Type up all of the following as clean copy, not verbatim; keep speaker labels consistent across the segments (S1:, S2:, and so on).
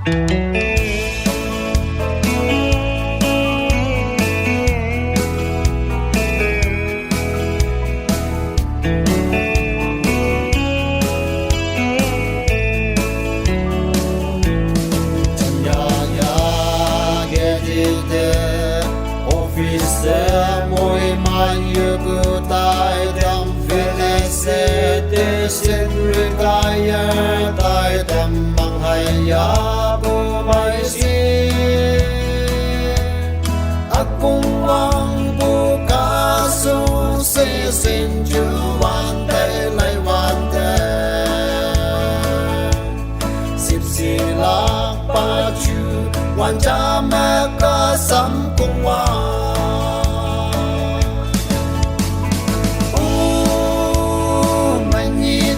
S1: Môi mai như cứ tai đam về sẽ để xin rơi cay tai đam mang hay ya bu mai si akung wang bu ca su se xin chu wan te lai wan te sip si la pa chu wan cha ma ca sam kung wa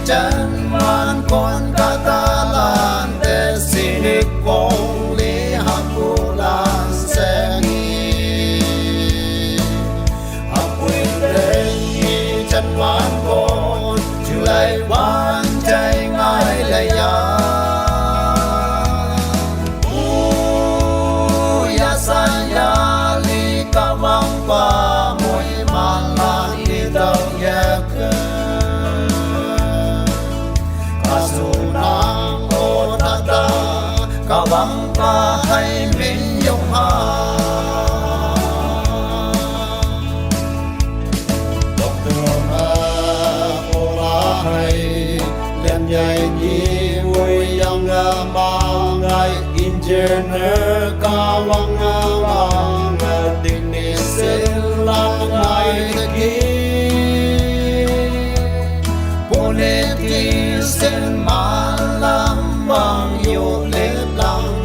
S1: chân man con Catalan để xin con lý học của lan sẽ nghi học quyền đến nghi chân man con chứ lại ban chạy ngay lại ya ya sa ya li ca vang qua mỗi màn là đi đâu ya cơ cả vắng ta hay mình dùng hà đọc đường cô la hay lên dạy nhị vui yang mang ngày in trên cả vắng mang tình yêu xin làm ngày kia politik xin mà làm bằng yêu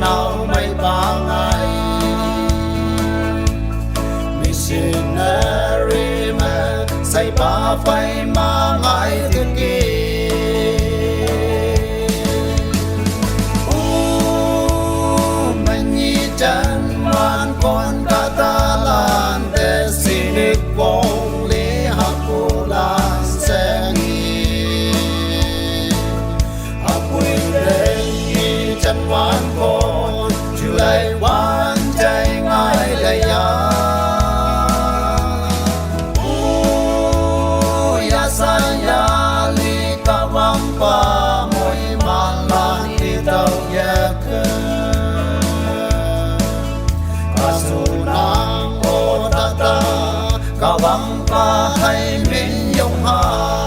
S1: nào mấy ba ngày missionary mà say ba phải mà ngày thứ kia mình nhị chân man con Catalan để xin được vong lý học của lan sẽ nghi học quyền đến nghi chân man con lại quan chạy ngay lại ya ya sa ya li ca vang qua mỗi màn là đi đâu ya cơ ca su nang o ta ta ca vang qua hay mình dùng ha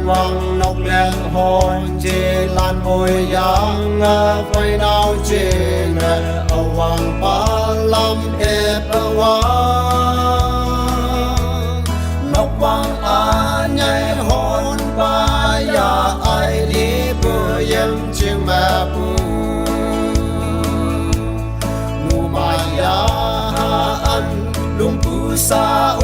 S1: vang nóc lên hồn chỉ lan môi yang phơi đau trên awang pa lam ep awang nóc vang a nhai hồn pa ya ai đi bờ yem chim ma pu nu ma ya an lung pu sa